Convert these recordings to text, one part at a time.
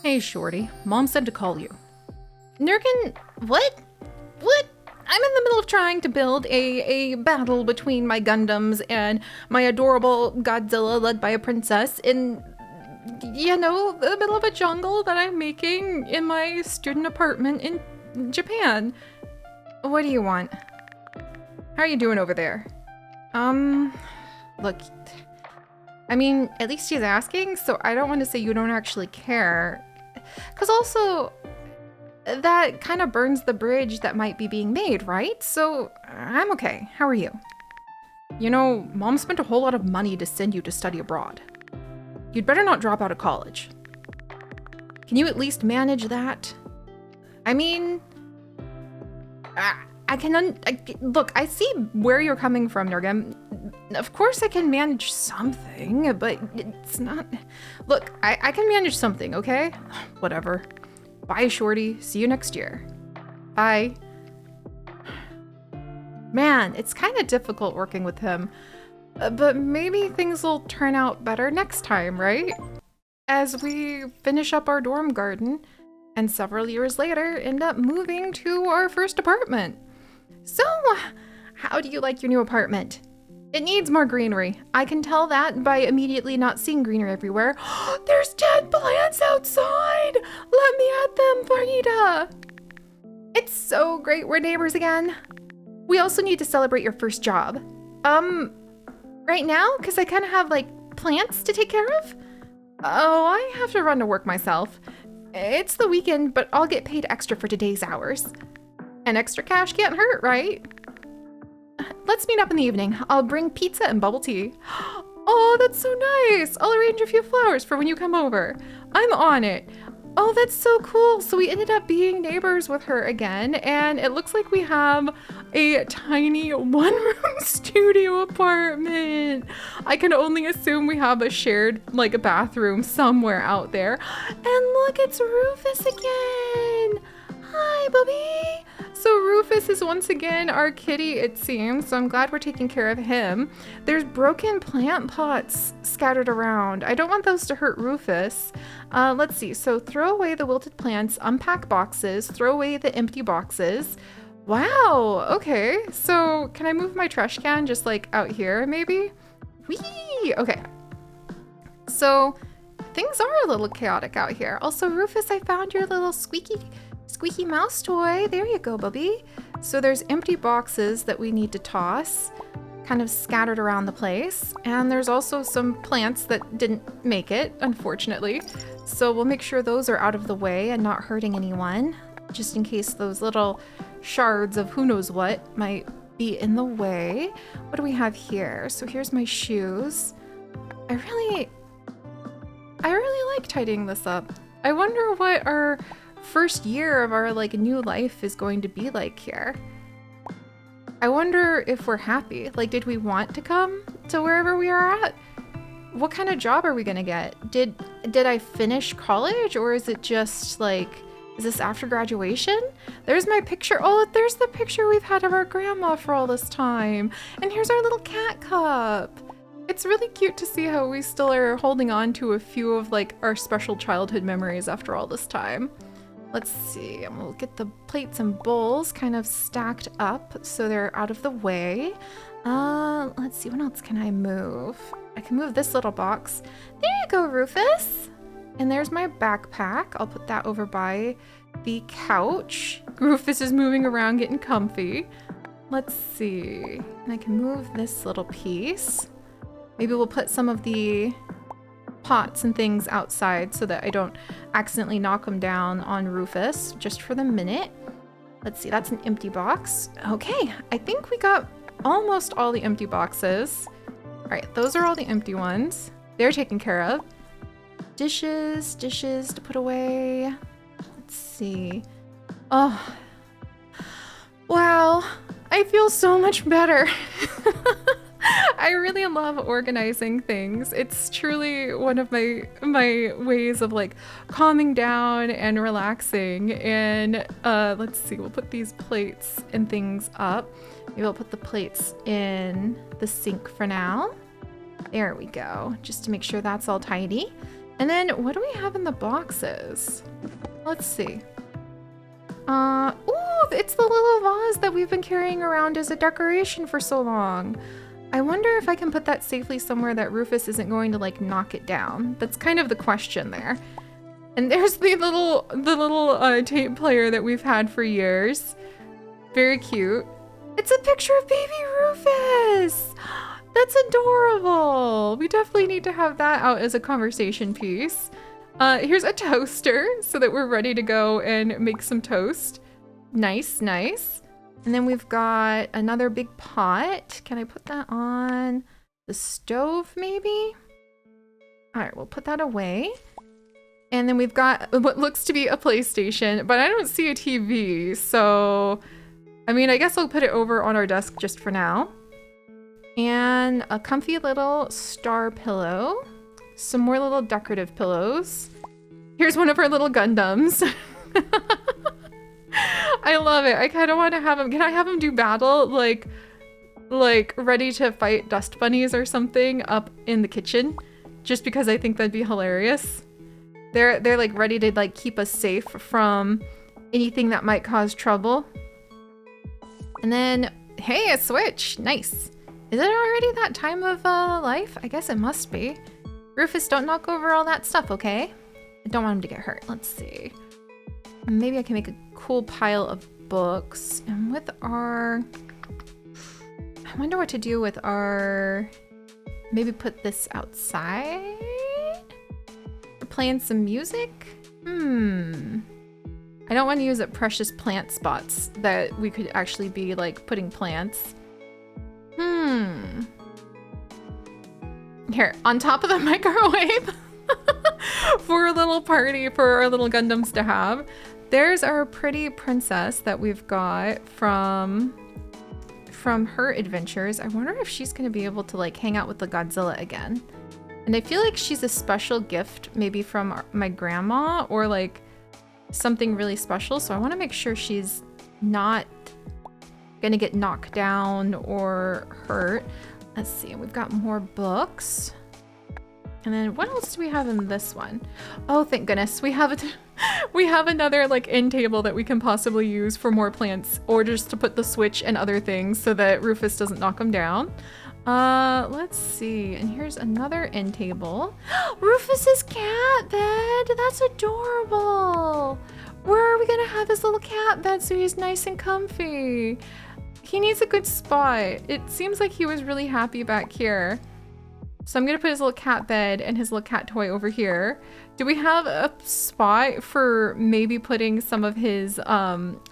Hey, Shorty. Mom said to call you. Nurkin, what? What? I'm in the middle of trying to build a battle between my Gundams and my adorable Godzilla led by a princess in, the middle of a jungle that I'm making in my student apartment in Japan. What do you want? How are you doing over there? Look, I mean, at least she's asking, so I don't want to say you don't actually care. Because also, that kind of burns the bridge that might be being made, right? So I'm okay. How are you? You know, Mom spent a whole lot of money to send you to study abroad. You'd better not drop out of college. Can you at least manage that? I mean, look, I see where you're coming from, Nurgam. Of course I can manage something, but it's not... Look, I can manage something, okay? Whatever. Bye, Shorty. See you next year. Bye. Man, it's kind of difficult working with him, but maybe things will turn out better next time, right? As we finish up our dorm garden, and several years later end up moving to our first apartment. So, how do you like your new apartment? It needs more greenery. I can tell that by immediately not seeing greenery everywhere. There's dead plants outside! Let me at them, Farida! It's so great we're neighbors again. We also need to celebrate your first job. Right now? Because I kind of have, plants to take care of? Oh, I have to run to work myself. It's the weekend, but I'll get paid extra for today's hours. And extra cash can't hurt, right? Let's meet up in the evening. I'll bring pizza and bubble tea. Oh, that's so nice. I'll arrange a few flowers for when you come over. I'm on it. Oh, that's so cool. So we ended up being neighbors with her again, and it looks like we have a tiny one-room studio apartment. I can only assume we have a shared, a bathroom somewhere out there. And look, it's Rufus again. Hi, Bubby. So Rufus is once again our kitty, it seems, so I'm glad we're taking care of him. There's broken plant pots scattered around. I don't want those to hurt Rufus. Let's see, so throw away the wilted plants, unpack boxes, throw away the empty boxes. Wow, okay, so can I move my trash can just out here, maybe? Whee! Okay. So things are a little chaotic out here. Also, Rufus, I found your little squeaky mouse toy. There you go, Bubby. So there's empty boxes that we need to toss, kind of scattered around the place. And there's also some plants that didn't make it, unfortunately. So we'll make sure those are out of the way and not hurting anyone, just in case those little shards of who knows what might be in the way. What do we have here? So here's my shoes. I really like tidying this up. I wonder what our first year of our new life is going to be like here. I wonder if we're happy. Did we want to come to wherever we are at? What kind of job are we gonna get? Did I finish college, or is it just is this after graduation? There's my picture. Oh, there's the picture we've had of our grandma for all this time. And here's our little cat cup. It's really cute to see how we still are holding on to a few of our special childhood memories after all this time. Let's see, and we'll get the plates and bowls kind of stacked up so they're out of the way. Let's see, what else can I move? I can move this little box. There you go, Rufus. And there's my backpack. I'll put that over by the couch. Rufus is moving around getting comfy. Let's see, and I can move this little piece. Maybe we'll put some of the pots and things outside so that I don't accidentally knock them down on Rufus just for the minute. Let's see, that's an empty box. Okay, I think we got almost all the empty boxes. All right, those are all the empty ones. They're taken care of. Dishes to put away. Let's see. Oh, wow, I feel so much better. I really love organizing things. It's truly one of my ways of calming down and relaxing. And let's see, we'll put these plates and things up. Maybe I'll put the plates in the sink for now. There we go, just to make sure that's all tidy. And then what do we have in the boxes? Let's see. Ooh, it's the little vase that we've been carrying around as a decoration for so long. I wonder if I can put that safely somewhere that Rufus isn't going to like knock it down. That's kind of the question there. And there's the little tape player that we've had for years. Very cute. It's a picture of baby Rufus. That's adorable. We definitely need to have that out as a conversation piece. Here's a toaster so that we're ready to go and make some toast. Nice, nice. And then we've got another big pot. Can I put that on the stove maybe? All right, we'll put that away. And then we've got what looks to be a PlayStation, but I don't see a TV. So, I mean, I guess I'll put it over on our desk just for now. And a comfy little star pillow. Some more little decorative pillows. Here's one of our little Gundams. I love it. I kind of want to have him. Can I have him do battle? Like ready to fight dust bunnies or something up in the kitchen? Just because I think that'd be hilarious. They're like ready to like keep us safe from anything that might cause trouble. And then, hey, a switch. Nice. Is it already that time of life? I guess it must be. Rufus, don't knock over all that stuff, okay? I don't want him to get hurt. Let's see. Maybe I can make a cool pile of books. And with our... I wonder what to do with our... Maybe put this outside? We're playing some music? I don't want to use up precious plant spots that we could actually be like putting plants. Here, on top of the microwave for a little party for our little Gundams to have. There's our pretty princess that we've got from her adventures. I wonder if she's gonna be able to like hang out with the Godzilla again. And I feel like she's a special gift maybe from my grandma or like something really special. So I want to make sure she's not gonna get knocked down or hurt. Let's see, we've got more books. And then what else do we have in this one? Oh, thank goodness. We have another like end table that we can possibly use for more plants or just to put the switch and other things so that Rufus doesn't knock them down. Let's see. And here's another end table. Rufus's cat bed. That's adorable. Where are we gonna have his little cat bed so he's nice and comfy? He needs a good spot. It seems like he was really happy back here. So I'm gonna put his little cat bed and his little cat toy over here. Do we have a spot for maybe putting some of his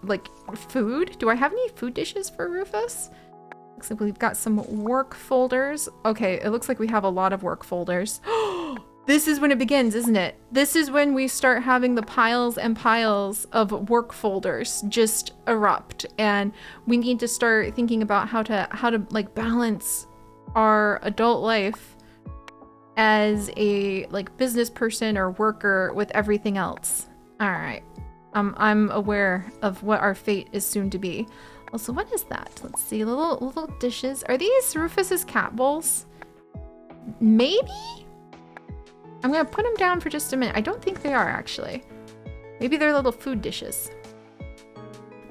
like food? Do I have any food dishes for Rufus? Looks like we've got some work folders. Okay, it looks like we have a lot of work folders. This is when it begins, isn't it? This is when we start having the piles and piles of work folders just erupt, and we need to start thinking about how to like balance our adult life as a like business person or worker with everything else. All right, I'm aware of what our fate is soon to be. Also, what is that? Let's see, little dishes. Are these Rufus's cat bowls? Maybe? I'm gonna put them down for just a minute. I don't think they are actually. Maybe they're little food dishes.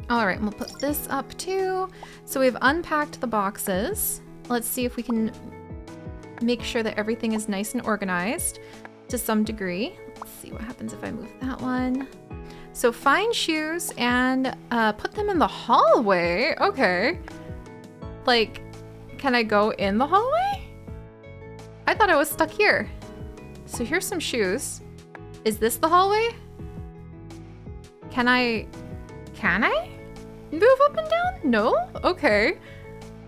All right, we'll put this up too. So we've unpacked the boxes. Let's see if we can make sure that everything is nice and organized to some degree. Let's see what happens if I move that one. So find shoes and put them in the hallway. Okay. Like, can I go in the hallway? I thought I was stuck here. So here's some shoes. Is this the hallway? Can I move up and down? No? Okay.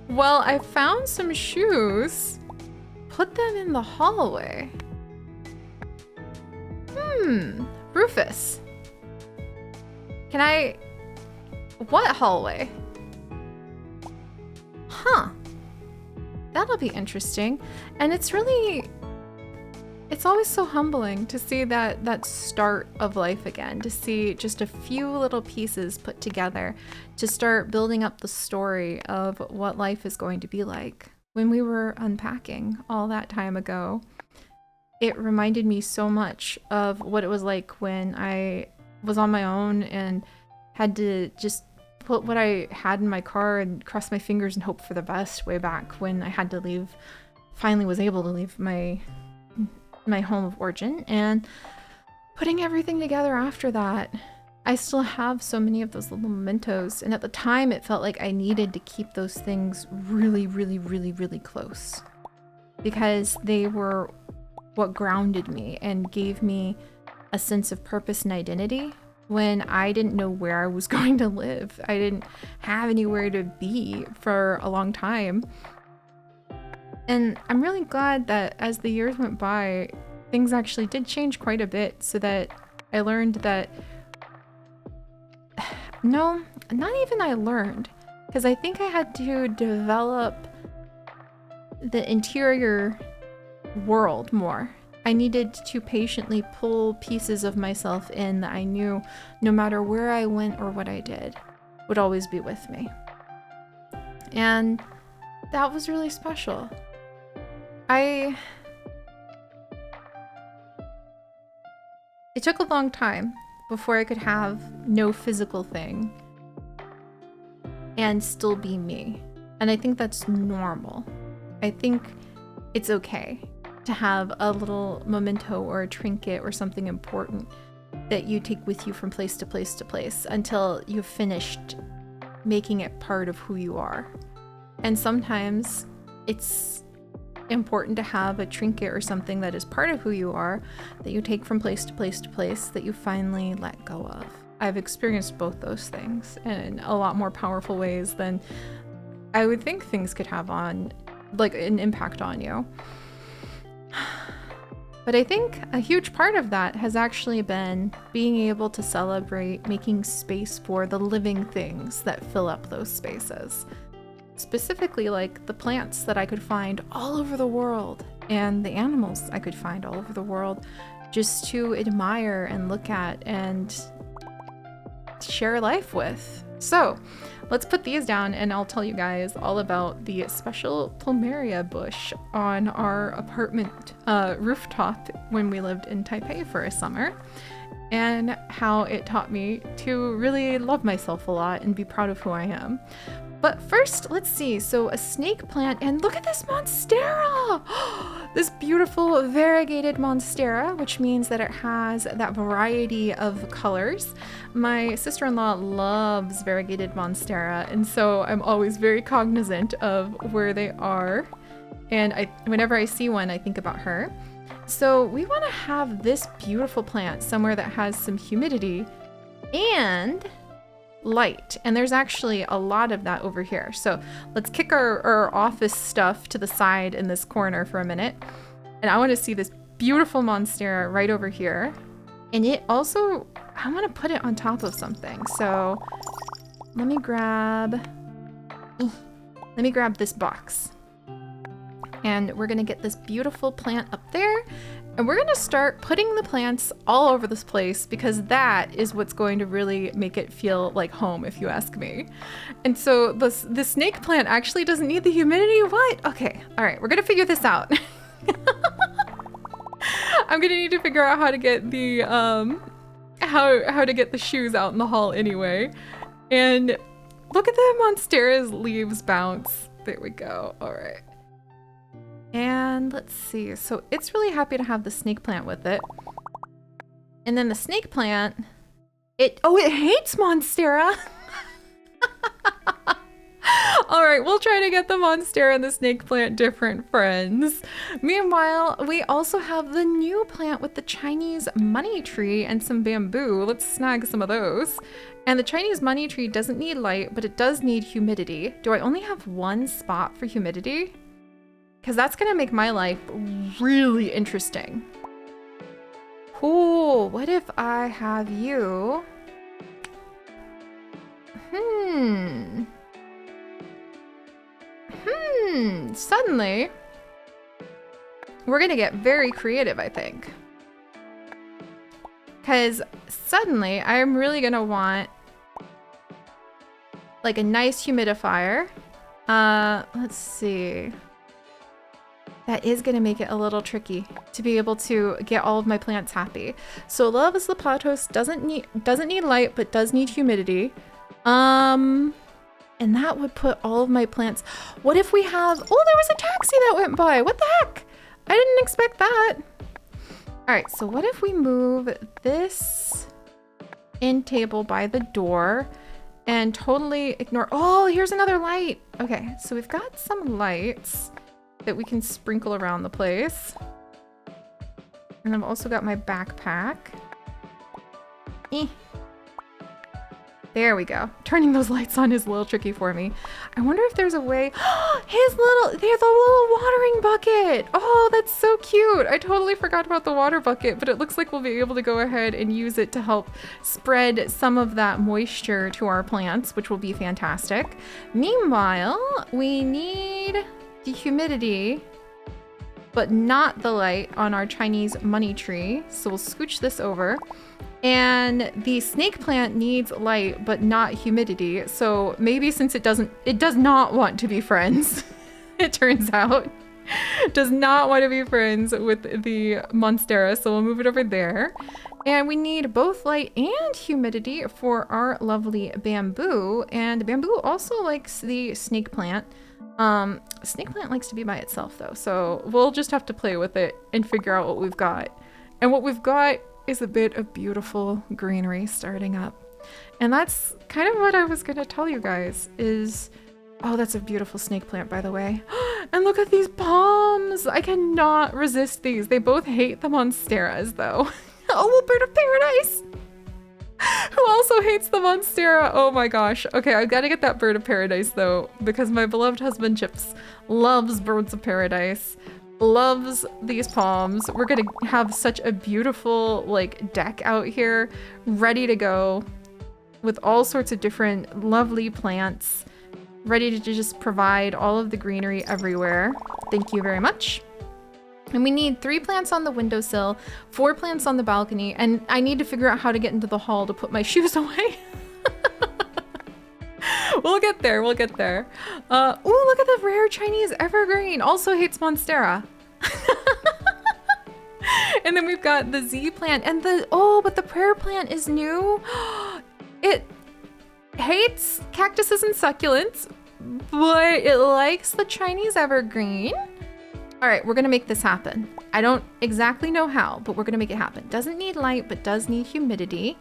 Well, I found some shoes. Put them in the hallway. Rufus. What hallway? Huh. That'll be interesting. And it's always so humbling to see that start of life again, to see just a few little pieces put together to start building up the story of what life is going to be like when we were unpacking all that time ago. it reminded me so much of what it was like when I was on my own and had to just put what I had in my car and cross my fingers and hope for the best way back when I had to leave, finally was able to leave my home of origin, and putting everything together after that. I still have so many of those little mementos, and at the time it felt like I needed to keep those things really, really, really, really close because they were what grounded me and gave me a sense of purpose and identity when I didn't know where I was going to live. I didn't have anywhere to be for a long time. And I'm really glad that as the years went by, things actually did change quite a bit, so that I learned that no, not even I learned, because I think I had to develop the interior world more. I needed to patiently pull pieces of myself in that I knew no matter where I went or what I did would always be with me. And that was really special. It took a long time before I could have no physical thing and still be me. And I think that's normal. I think it's okay to have a little memento or a trinket or something important that you take with you from place to place to place until you've finished making it part of who you are. And sometimes it's important to have a trinket or something that is part of who you are that you take from place to place to place that you finally let go of. I've experienced both those things in a lot more powerful ways than I would think things could have on, like, an impact on you. But I think a huge part of that has actually been being able to celebrate making space for the living things that fill up those spaces. Specifically, like the plants that I could find all over the world and the animals I could find all over the world just to admire and look at and share life with. So let's put these down and I'll tell you guys all about the special plumeria bush on our apartment rooftop when we lived in Taipei for a summer, and how it taught me to really love myself a lot and be proud of who I am. But first, let's see. So a snake plant, and look at this monstera! This beautiful variegated monstera, which means that it has that variety of colors. My sister-in-law loves variegated monstera, and so I'm always very cognizant of where they are. And whenever I see one, I think about her. So we want to have this beautiful plant somewhere that has some humidity and light, and there's actually a lot of that over here. So let's kick our office stuff to the side in this corner for a minute, and I want to see this beautiful monstera right over here. And it also, I want to put it on top of something. So let me grab this box, and we're gonna get this beautiful plant up there. And we're gonna start putting the plants all over this place because that is what's going to really make it feel like home, if you ask me. And so the snake plant actually doesn't need the humidity. What? Okay, all right, we're gonna figure this out. I'm gonna need to figure out how to get the how to get the shoes out in the hall anyway. And look at the monstera's leaves bounce. There we go. All right. And let's see, so it's really happy to have the snake plant with it. And then the snake plant, it hates monstera. All right, we'll try to get the monstera and the snake plant different friends. Meanwhile, we also have the new plant with the Chinese money tree and some bamboo. Let's snag some of those. And the Chinese money tree doesn't need light, but it does need humidity. Do I only have one spot for humidity? Because that's gonna make my life really interesting. Cool, what if I have you? Suddenly, we're gonna get very creative, I think. Because suddenly, I'm really gonna want like a nice humidifier. Let's see. that is going to make it a little tricky to be able to get all of my plants happy. So Love's Lepatos doesn't need light, but does need humidity. And that would put all of my plants. What if we have, oh, there was a taxi that went by. What the heck? I didn't expect that. All right, so what if we move this end table by the door and totally ignore, oh, here's another light. Okay, so we've got some lights that we can sprinkle around the place. And I've also got my backpack. There we go. Turning those lights on is a little tricky for me. I wonder if there's a way. There's a little watering bucket. Oh, that's so cute. I totally forgot about the water bucket, but it looks like we'll be able to go ahead and use it to help spread some of that moisture to our plants, which will be fantastic. Meanwhile, we need the humidity, but not the light on our Chinese money tree. So we'll scooch this over. And the snake plant needs light, but not humidity. So maybe since it does not want to be friends, it turns out, does not want to be friends with the Monstera. So we'll move it over there. And we need both light and humidity for our lovely bamboo. And bamboo also likes the snake plant. Snake plant likes to be by itself though. So we'll just have to play with it and figure out what we've got. And what we've got is a bit of beautiful greenery starting up. And that's kind of what I was going to tell you guys is, oh, that's a beautiful snake plant, by the way. And look at these palms. I cannot resist these. They both hate the monsteras though. Oh, bird of paradise. Who also hates the monstera? Oh my gosh. Okay, I've got to get that bird of paradise though, because my beloved husband Chips loves birds of paradise. Loves these palms. We're gonna have such a beautiful like deck out here ready to go with all sorts of different lovely plants ready to just provide all of the greenery everywhere. Thank you very much. And we need 3 plants on the windowsill, 4 plants on the balcony, and I need to figure out how to get into the hall to put my shoes away. We'll get there, we'll get there. Ooh, look at the rare Chinese evergreen. Also hates Monstera. And then we've got the Z plant and but the prayer plant is new. It hates cactuses and succulents, but it likes the Chinese evergreen. All right, we're gonna make this happen. I don't exactly know how, but we're gonna make it happen. Doesn't need light, but does need humidity.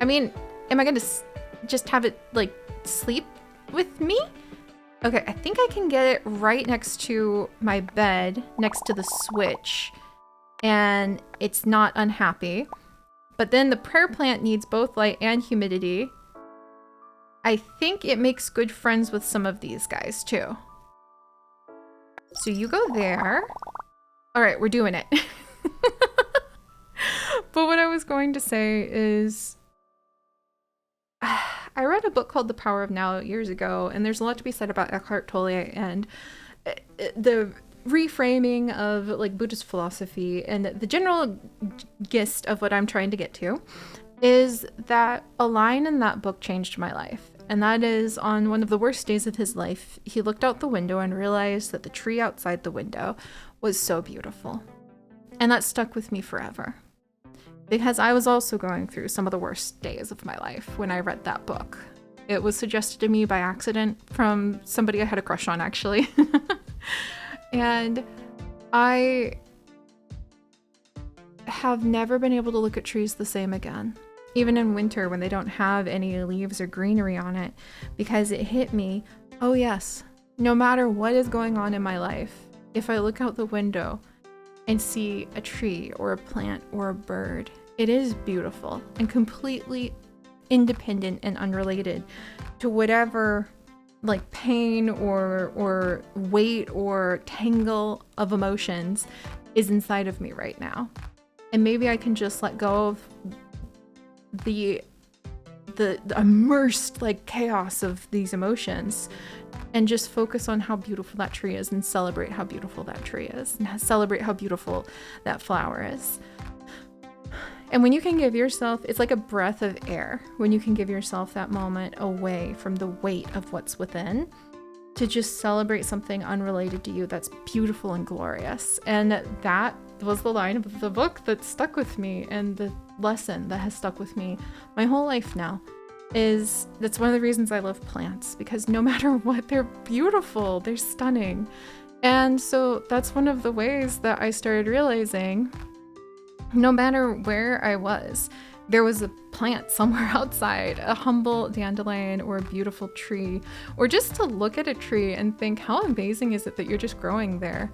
I mean, am I gonna just have it like sleep with me? Okay, I think I can get it right next to my bed, next to the switch, and it's not unhappy. But then the prayer plant needs both light and humidity. I think it makes good friends with some of these guys too. So you go there. All right, we're doing it. But what I was going to say is, I read a book called The Power of Now years ago, and there's a lot to be said about Eckhart Tolle and the reframing of like Buddhist philosophy. And the general gist of what I'm trying to get to is that a line in that book changed my life. And that is, on one of the worst days of his life, he looked out the window and realized that the tree outside the window was so beautiful. And that stuck with me forever. Because I was also going through some of the worst days of my life when I read that book. It was suggested to me by accident from somebody I had a crush on, actually. And I have never been able to look at trees the same again. Even in winter when they don't have any leaves or greenery on it, because it hit me, oh yes, no matter what is going on in my life, if I look out the window and see a tree or a plant or a bird, it is beautiful and completely independent and unrelated to whatever like pain or weight or tangle of emotions is inside of me right now. And maybe I can just let go of the immersed like chaos of these emotions and just focus on how beautiful that tree is and celebrate how beautiful that tree is and celebrate how beautiful that flower is. And when you can give yourself, it's like a breath of air, when you can give yourself that moment away from the weight of what's within, to just celebrate something unrelated to you that's beautiful and glorious. And that was the line of the book that stuck with me, and the lesson that has stuck with me my whole life now. That's one of the reasons I love plants, because no matter what, they're beautiful, they're stunning. And so that's one of the ways that I started realizing no matter where I was, there was a plant somewhere outside, a humble dandelion or a beautiful tree, or just to look at a tree and think, how amazing is it that you're just growing there?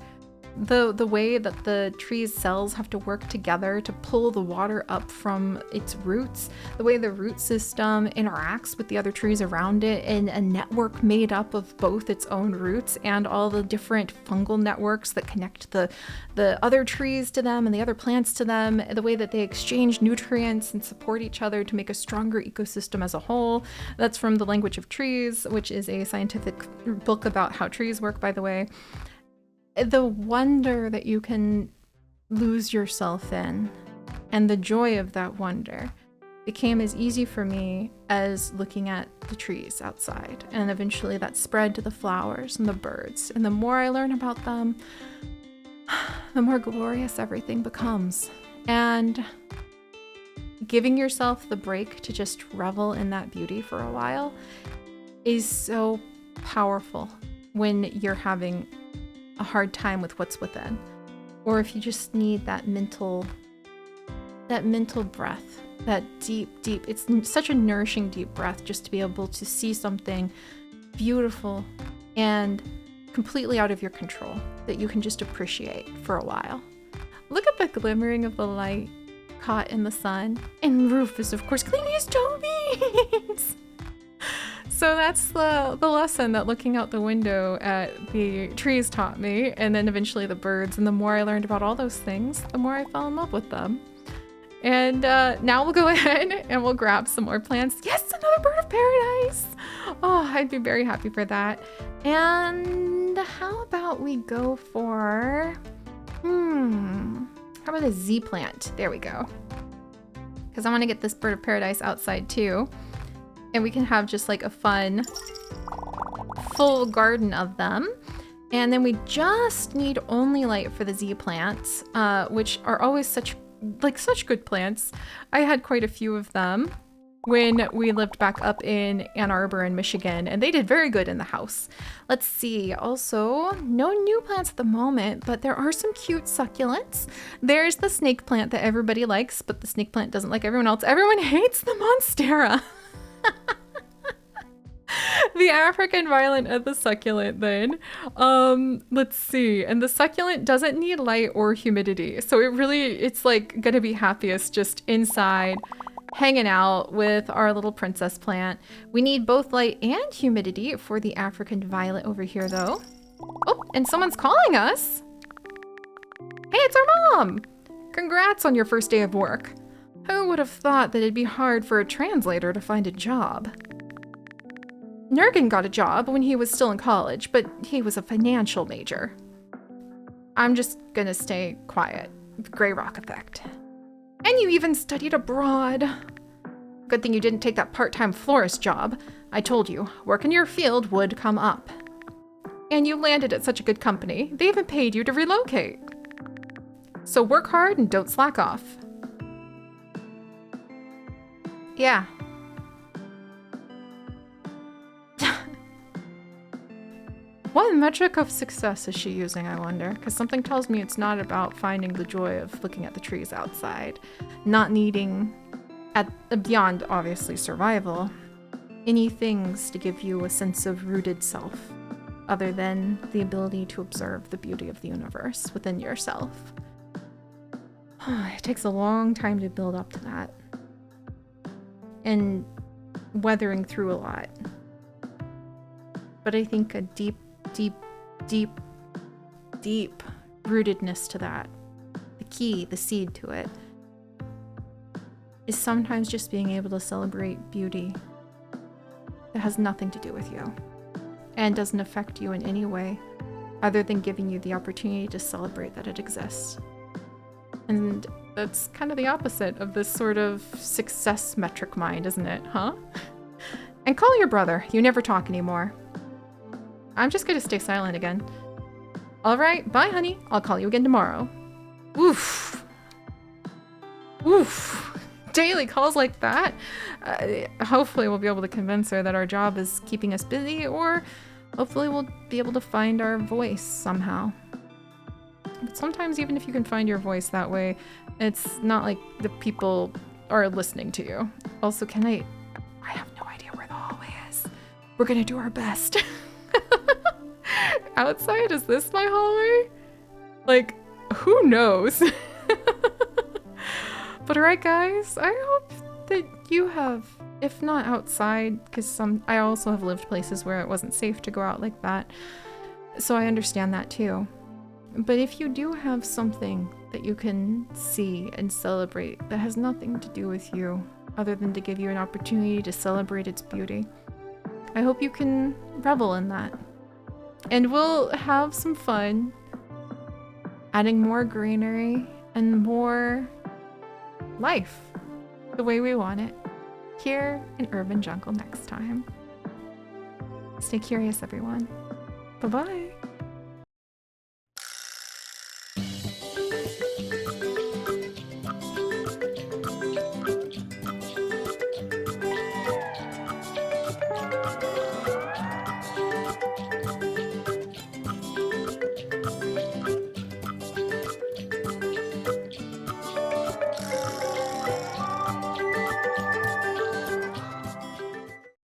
The way that the tree's cells have to work together to pull the water up from its roots, the way the root system interacts with the other trees around it in a network made up of both its own roots and all the different fungal networks that connect the other trees to them and the other plants to them, the way that they exchange nutrients and support each other to make a stronger ecosystem as a whole. That's from The Language of Trees, which is a scientific book about how trees work, by the way. The wonder that you can lose yourself in and the joy of that wonder became as easy for me as looking at the trees outside. And eventually that spread to the flowers and the birds. And the more I learn about them, the more glorious everything becomes. And giving yourself the break to just revel in that beauty for a while is so powerful when you're having a hard time with what's within, or if you just need that mental breath, that deep, it's such a nourishing deep breath just to be able to see something beautiful and completely out of your control that you can just appreciate for a while. Look at the glimmering of the light caught in the sun, and Rufus, of course, cleaning his toe beans. So that's the lesson that looking out the window at the trees taught me, and then eventually the birds. And the more I learned about all those things, the more I fell in love with them. And now we'll go ahead and we'll grab some more plants. Yes, another bird of paradise. Oh, I'd be very happy for that. And how about we go for, how about a Z plant? There we go. Because I want to get this bird of paradise outside too. And we can have just like a fun, full garden of them. And then we just need only light for the Z plants, which are always such good plants. I had quite a few of them when we lived back up in Ann Arbor in Michigan, and they did very good in the house. Let's see. Also, no new plants at the moment, but there are some cute succulents. There's the snake plant that everybody likes, but the snake plant doesn't like everyone else. Everyone hates the monstera. The African violet of the succulent then. Let's see. And the succulent doesn't need light or humidity. So it's like gonna be happiest just inside, hanging out with our little princess plant. We need both light and humidity for the African violet over here though. Oh, and someone's calling us. Hey, it's our mom. Congrats on your first day of work. Who would have thought that it'd be hard for a translator to find a job? Nurgen got a job when he was still in college, but he was a financial major. I'm just gonna stay quiet. Grey Rock effect. And you even studied abroad. Good thing you didn't take that part-time florist job. I told you, work in your field would come up. And you landed at such a good company, they even paid you to relocate. So work hard and don't slack off. Yeah. What metric of success is she using, I wonder? Because something tells me it's not about finding the joy of looking at the trees outside, not needing, beyond obviously survival, any things to give you a sense of rooted self, other than the ability to observe the beauty of the universe within yourself. It takes a long time to build up to that, and weathering through a lot. But I think a deep rootedness to that, the key, the seed to it, is sometimes just being able to celebrate beauty that has nothing to do with you and doesn't affect you in any way other than giving you the opportunity to celebrate that it exists. And that's kind of the opposite of this sort of success metric mind, isn't it, huh? And call your brother. You never talk anymore. I'm just gonna stay silent again. All right, bye, honey. I'll call you again tomorrow. Oof. Oof. Daily calls like that. Hopefully we'll be able to convince her that our job is keeping us busy, or hopefully we'll be able to find our voice somehow. But sometimes even if you can find your voice that way, it's not like the people are listening to you. Also, I have no idea where the hallway is. We're gonna do our best. Outside, is this my hallway? Like, who knows? But alright guys, I hope that you have, if not outside, because I also have lived places where it wasn't safe to go out like that, so I understand that too. But if you do have something that you can see and celebrate that has nothing to do with you, other than to give you an opportunity to celebrate its beauty, I hope you can revel in that. And we'll have some fun adding more greenery and more life the way we want it here in Urban Jungle next time. Stay curious, everyone. Bye-bye.